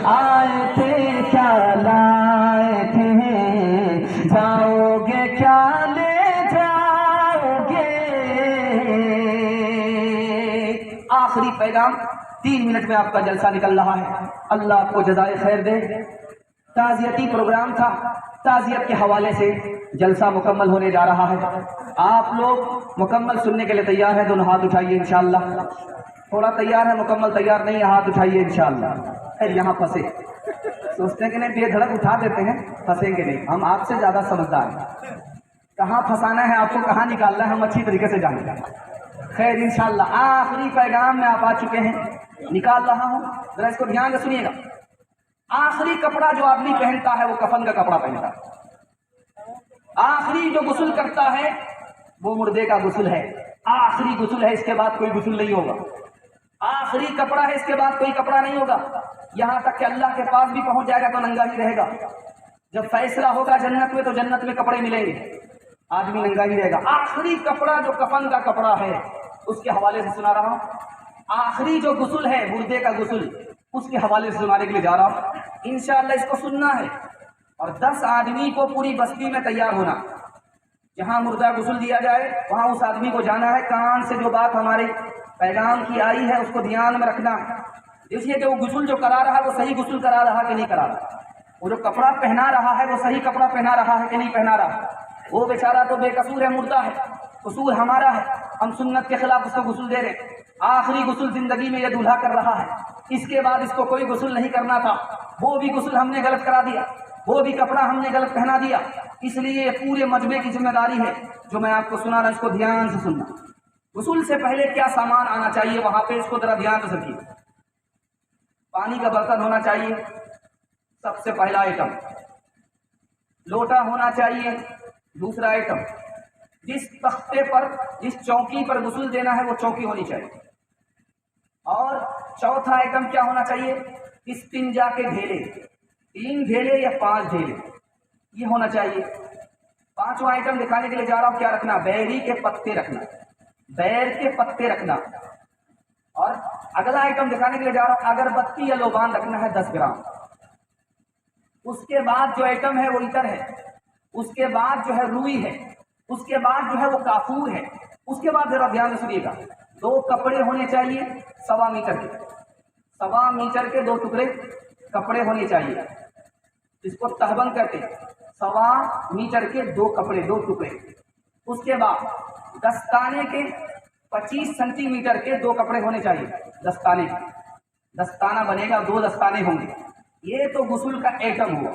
آئے تھے کیا لائے تھے، جاؤ گے کیا لے جاؤ گے۔ آخری پیغام 3 منٹ میں آپ کا جلسہ نکل رہا ہے، اللہ آپ کو جزائے خیر دے۔ تعزیتی پروگرام تھا، تعزیت کے حوالے سے جلسہ مکمل ہونے جا رہا ہے۔ آپ لوگ مکمل سننے کے لیے تیار ہیں؟ دونوں ہاتھ اٹھائیے انشاءاللہ۔ تھوڑا تیار ہے، مکمل تیار نہیں ہے، ہاتھ اٹھائیے انشاءاللہ۔ خیر یہاں پھنسے، سوچتے ہیں کہ نہیں بے دھڑک اٹھا دیتے ہیں، پھنسیں گے نہیں، ہم آپ سے زیادہ سمجھدار ہیں۔ کہاں پھنسانا ہے آپ کو، کہاں نکالنا ہے، ہم اچھی طریقے سے جانیں گے۔ خیر انشاءاللہ آخری پیغام میں آپ آ چکے ہیں، نکال رہا ہوں، ذرا اس کو دھیان سے سنیے گا۔ آخری کپڑا جو آدمی پہنتا ہے وہ کفن کا کپڑا پہنتا ہے۔ آخری جو غسل کرتا ہے وہ مردے کا غسل ہے، آخری غسل ہے، اس کے بعد کوئی غسل نہیں ہوگا۔ آخری کپڑا ہے، اس کے بعد کوئی کپڑا نہیں ہوگا، یہاں تک کہ اللہ کے پاس بھی پہنچ جائے گا تو ننگا ہی رہے گا۔ جب فیصلہ ہوگا جنت میں تو جنت میں کپڑے ملیں گے، آدمی ننگا ہی رہے گا۔ آخری کپڑا جو کفن کا کپڑا ہے اس کے حوالے سے سنا رہا ہوں۔ آخری جو غسل ہے مردے کا غسل، اس کے حوالے سے سنانے کے لیے جا رہا ہوں۔ انشاءاللہ اس کو سننا ہے، اور 10 آدمی کو پوری بستی میں تیار ہونا۔ جہاں مردہ غسل دیا جائے وہاں اس آدمی کو جانا ہے، کان سے جو بات ہمارے پیغام کی آئی ہے اس کو دھیان میں رکھنا ہے۔ دیکھیے کہ وہ غسل جو کرا رہا ہے وہ صحیح غسل کرا رہا کہ نہیں کرا رہا، وہ جو کپڑا پہنا رہا ہے وہ صحیح کپڑا پہنا رہا ہے کہ نہیں پہنا رہا۔ وہ بیچارہ تو بے قصور ہے، مردہ ہے، قصور ہمارا ہے، ہم سنت کے خلاف اس کو غسل دے رہے۔ آخری غسل زندگی میں یہ دولہا کر رہا ہے، اس کے بعد اس کو کوئی غسل نہیں کرنا تھا، وہ بھی غسل ہم نے غلط کرا دیا، وہ بھی کپڑا ہم نے غلط پہنا دیا۔ اس لیے یہ پورے مجمع کی ذمہ داری ہے جو میں آپ کو سنا رہا ہوں، اس کو دھیان سے سننا۔ غسل سے پہلے کیا سامان آنا چاہیے وہاں پہ، اس کو ذرا دھیان سے سنیے۔ پانی کا برتن ہونا چاہیے سب سے پہلا آئٹم، لوٹا ہونا چاہیے دوسرا آئٹم، جس تختے پر جس چوکی پر غسل دینا ہے وہ چوکی ہونی چاہیے، اور چوتھا آئٹم کیا ہونا چاہیے، استنجا کے ڈھیلے، 3 ڈھیلے یا 5 ڈھیلے یہ ہونا چاہیے۔ 5واں آئٹم دکھانے کے لیے جا رہا ہوں، کیا رکھنا، بیری کے پتے رکھنا، بیر کے پتے رکھنا، اور اگلا آئٹم دکھانے کے لیے جا رہا ہوں، اگربتی یا لوبان رکھنا ہے 10 گرام۔ اس کے بعد جو آئٹم ہے وہ عطر ہے، اس کے بعد جو ہے روئی ہے، اس کے بعد جو ہے وہ کافور ہے، اس کے بعد ذرا دھیان سے سنیے گا، 2 کپڑے ہونے چاہیے 1.25 میٹر کے، 1.25 میٹر کے 2 ٹکڑے کپڑے ہونے چاہیے، جس کو تہبند کہتے ہیں۔ 1.25 میٹر کے 2 کپڑے 2 ٹکڑے۔ اس کے بعد دستانے کے 25 سینٹی میٹر کے 2 کپڑے ہونے چاہیے، دستانے کے، دستانہ بنے گا 2 دستانے ہوں گے۔ یہ تو غسل کا ایٹم ہوا،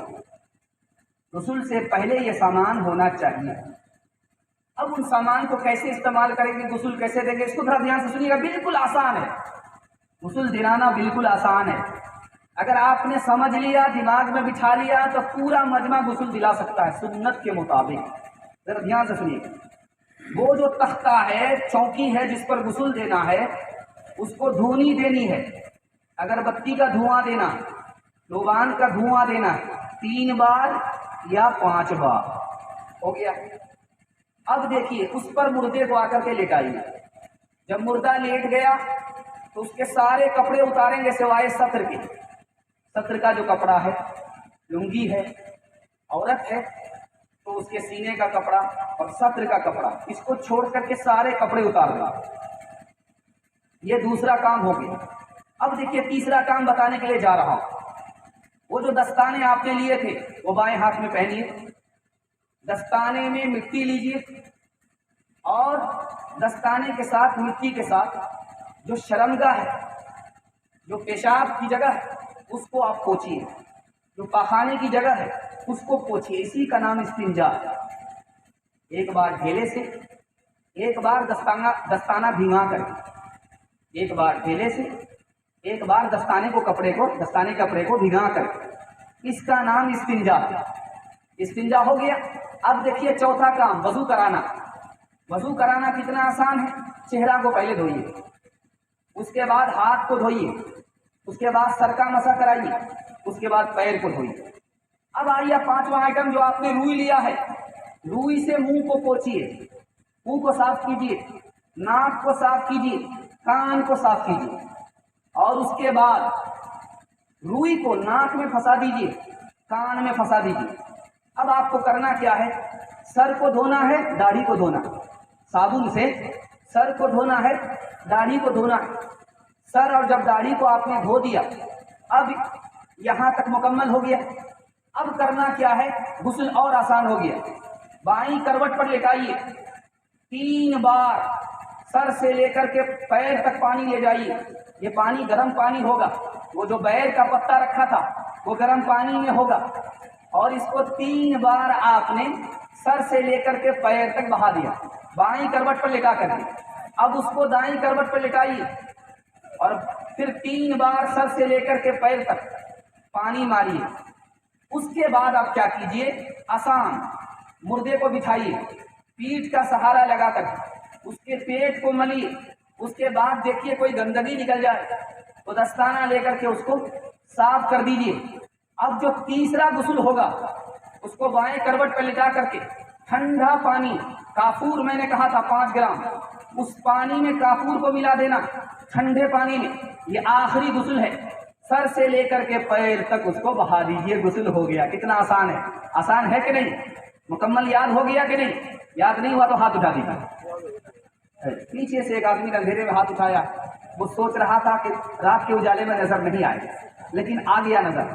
غسل سے پہلے یہ سامان ہونا چاہیے۔ اب ان سامان کو کیسے استعمال کریں گے، غسل کیسے دیں گے، اس کو ذرا دھیان سے سنیے گا، بالکل آسان ہے، غسل دلانا بالکل آسان ہے۔ اگر آپ نے سمجھ لیا، دماغ میں بٹھا لیا تو پورا مجمع غسل دلا سکتا ہے سنت کے مطابق۔ ذرا دھیان سے سنیے، وہ جو تختہ ہے، چوکی ہے جس پر غسل دینا ہے، اس کو دھونی دینی ہے، اگربتی کا دھواں دینا، لوبان کا دھواں دینا، 3 بار یا 5 بار، ہو گیا۔ اب دیکھیے اس پر مردے کو آ کر کے لٹائیے، جب مردہ لیٹ گیا تو اس کے سارے کپڑے اتاریں گے سوائے ستر کے۔ ستر کا جو کپڑا ہے، لنگی ہے، عورت ہے تو اس کے سینے کا کپڑا اور ستر کا کپڑا، اس کو چھوڑ کر کے سارے کپڑے اتار دیں۔ یہ دوسرا کام ہو گیا۔ اب دیکھیے تیسرا کام بتانے کے لیے جا رہا ہوں، وہ جو دستانے آپ نے لیے تھے وہ بائیں ہاتھ میں پہنیے، دستانے میں مٹی لیجیے، اور دستانے کے ساتھ مٹی کے ساتھ جو شرمگاہ ہے، جو پیشاب کی جگہ ہے اس کو آپ پوچھیے، جو پاخانے کی جگہ ہے اس کو پوچھیے، اسی کا نام استنجا ہے۔ ایک بار ڈھیلے سے، ایک بار دستانہ بھیگا کر کے، ایک بار ڈھیلے سے، ایک بار دستانے کپڑے کو بھگا کر، اس کا نام استنجا ہے۔ استنجا ہو گیا۔ اب دیکھیے چوتھا کام، وضو کرانا۔ وضو کرانا کتنا آسان ہے، چہرہ کو پہلے دھوئیے، اس کے بعد ہاتھ کو دھوئیے، اس کے بعد سر کا مسح کرائیے، اس کے بعد پیر کو دھوئیے۔ اب آئیے 5واں آئٹم، جو آپ نے روئی لیا ہے، روئی سے منہ کو پوچھیے، منہ کو صاف کیجیے، ناک کو صاف کیجیے، کان کو صاف کیجیے، اور اس کے بعد रुई को नाक में फंसा दीजिए, कान में फंसा दीजिए। अब आपको करना क्या है, सर को धोना है, दाढ़ी को धोना, साबुन से सर को धोना है, दाढ़ी को धोना है। सर और जब दाढ़ी को आपने धो दिया, अब यहाँ तक मुकम्मल हो गया। अब करना क्या है, गुस्ल और आसान हो गया। बाईं करवट पर लेटाइए, 3 बार सर से लेकर के पैर तक पानी ले जाइए। ये पानी गर्म पानी होगा, वो जो बैर का पत्ता रखा था वो गर्म पानी में होगा, और इसको 3 बार आपने सर से लेकर के पैर तक बहा दिया, बाईं करवट पर लेटा करके। अब उसको दाईं करवट पर लेटाइए और फिर 3 बार सर से लेकर के पैर तक पानी मारिए। उसके बाद आप क्या कीजिए, आसान मुर्दे को बिछाइए, पीठ का सहारा लगाकर उसके पेट को मलिए। उसके बाद देखिए कोई गंदगी निकल जाए तो दस्ताना लेकर के उसको साफ कर दीजिए। अब जो तीसरा गुस्ल होगा उसको बाएं करवट पर लिटा करके ठंडा पानी, काफूर मैंने कहा था 5 ग्राम, उस पानी में काफूर को मिला देना ठंडे पानी में। ये आखिरी गुस्ल है, सर से लेकर के पैर तक उसको बहा दीजिए, गुस्ल हो गया। कितना आसान है, आसान है कि नहीं? मुकम्मल याद हो गया कि नहीं? याद नहीं हुआ तो हाथ उठा दीजिए। पीछे से एक आदमी ने अंधेरे में हाथ उठाया, वो सोच रहा था कि रात के उजाले में नजर नहीं आए, लेकिन आ गया नजर।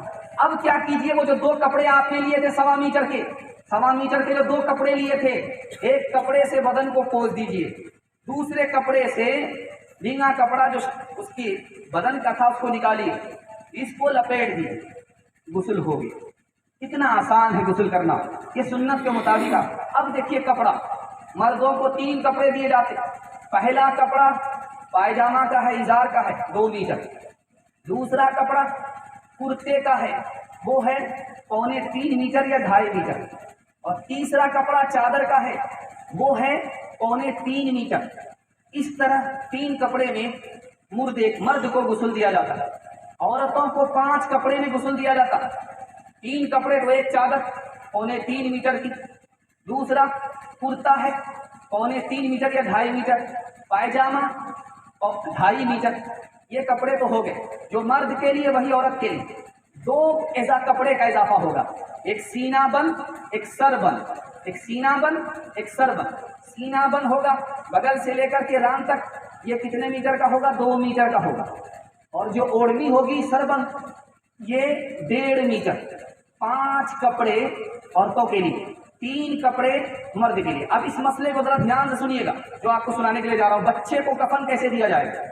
अब क्या कीजिए, वो जो 2 कपड़े आपने लिए थे 1.25 मीटर के जो 2 कपड़े लिए थे, एक कपड़े से बदन को पोंछ दीजिए, दूसरे कपड़े से भींगा कपड़ा जो उसकी बदन का था उसको निकालिए, इसको लपेट दिए, गुस्ल हो गई। कितना आसान है गुस्ल करना, ये सुन्नत के मुताबिक। अब देखिए कपड़ा, मर्दों को 3 कपड़े दिए जाते। पहला कपड़ा पायजामा का है, इजार का है 2 मीटर। दूसरा कपड़ा कुर्ते का है, वो है 3.25 मीटर या 2.5 मीटर। और तीसरा कपड़ा चादर का है, वो है 3.25 मीटर। इस तरह 3 कपड़े में मर्द को गुस्ल दिया जाता है। औरतों को 5 कपड़े में गुस्ल दिया जाता है। 3 कपड़े तो एक चादर 3.25 मीटर की, दूसरा कुर्ता है 3.25 मीटर या 2.5 मीटर, पायजामा और 2.5 मीटर। ये कपड़े तो हो गए जो मर्द के लिए, वही औरत के लिए 2 ऐसा कपड़े का इजाफा होगा, एक सीना बंद, एक सर बंद, एक सीना बंद, एक सर बंद। सीना बंद होगा बगल से लेकर के रान तक, ये कितने मीटर का होगा? 2 मीटर का होगा। और जो ओढ़नी होगी सरबंद, ये 1.5 मीटर। 5 कपड़े औरतों के लिए, 3 कपड़े मर्द के लिए। अब इस मसले को जरा ध्यान से सुनिएगा जो आपको सुनाने के लिए जा रहा हूं। बच्चे को कफन कैसे दिया जाएगा?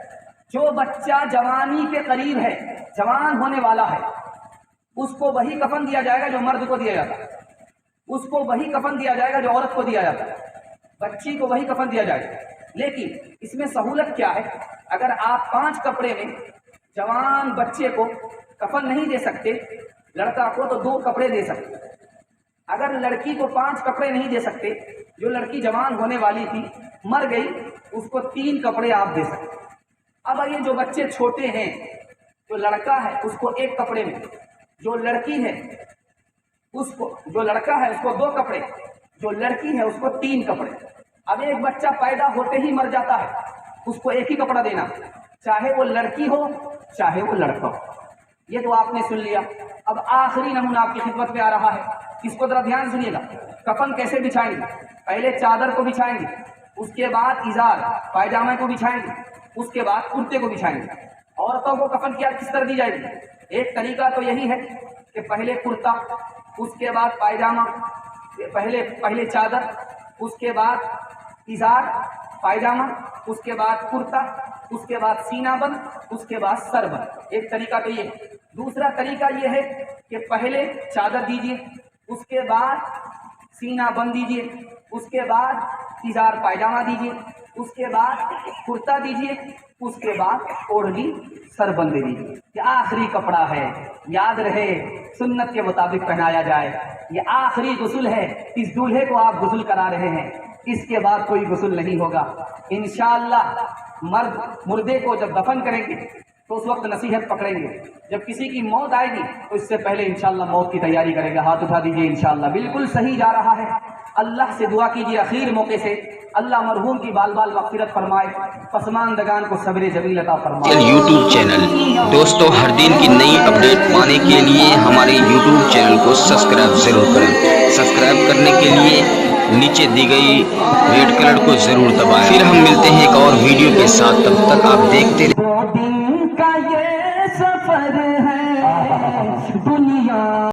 जो बच्चा जवानी के करीब है, जवान होने वाला है, उसको वही कफन दिया जाएगा जो मर्द को दिया जाता है, उसको वही कफन दिया जाएगा जो औरत को दिया जाता है, बच्ची को वही कफन दिया जाएगा। लेकिन इसमें सहूलत क्या है, अगर आप 5 कपड़े में जवान बच्चे को कफन नहीं दे सकते, लड़का को तो 2 कपड़े दे सकते। अगर लड़की को 5 कपड़े नहीं दे सकते, जो लड़की जवान होने वाली थी मर गई, उसको 3 कपड़े आप दे सकते। अब ये जो बच्चे छोटे हैं, जो लड़का है उसको 1 कपड़े में, जो लड़की है उसको, जो लड़का है उसको 2 कपड़े, जो लड़की है उसको 3 कपड़े। अब एक बच्चा पैदा होते ही मर जाता है, उसको 1 ही कपड़ा देना, चाहे वो लड़की हो चाहे वो लड़का हो। ये तो आपने सुन लिया। अब आखिरी नमूना आपकी खिदमत में आ रहा है, इसको जरा ध्यान सुनिएगा। कफन कैसे बिछाएंगे? पहले चादर को बिछाएंगे, उसके बाद इजार पायजामे को बिछाएंगे, उसके बाद कुर्ते को बिछाएंगे। औरतों को कफन क्या किस तरह दी जाएगी? एक तरीका तो यही है कि पहले कुर्ता, उसके बाद पायजामा, पहले चादर, उसके बाद इजार पायजामा, उसके बाद कुर्ता, उसके बाद सीना बंद, उसके बाद सर बंद। एक तरीका तो ये। दूसरा तरीका ये है कि पहले चादर दीजिए, उसके बाद सीना बंद दीजिए, उसके बाद इजार पायजामा दीजिए, उसके बाद कुर्ता दीजिए, उसके बाद ओढ़नी सरबंद दीजिए। ये आखिरी कपड़ा है, याद रहे, सुन्नत के मुताबिक पहनाया जाए। ये आखिरी गुस्ल है, इस दूल्हे को आप गुस्ल करा रहे हैं, इसके बाद कोई गुस्ल नहीं होगा। इंशाअल्लाह मुर्दे को जब दफन करेंगे तो उस वक्त नसीहत पकड़ेंगे। जब किसी की मौत आएगी तो इससे पहले इंशाअल्लाह मौत की तैयारी करेंगे। हाथ उठा दीजिए, इंशाअल्लाह बिल्कुल सही जा रहा है। अल्लाह से दुआ कीजिए आखिर मौके से अल्लाह मरहूम की बाल बाल मग़फ़िरत फरमाए, पसमानदगान को सब्र जमील अता फरमाए। यूट्यूब चैनल दोस्तों, हर दिन की नई अपडेट पाने के लिए हमारे यूट्यूब चैनल को सब्सक्राइब जरूर करें। सब्सक्राइब करने के लिए नीचे दी गई रेड कलर को जरूर दबाएं। फिर हम मिलते हैं एक और वीडियो के साथ, तब तक आप देखते रहें।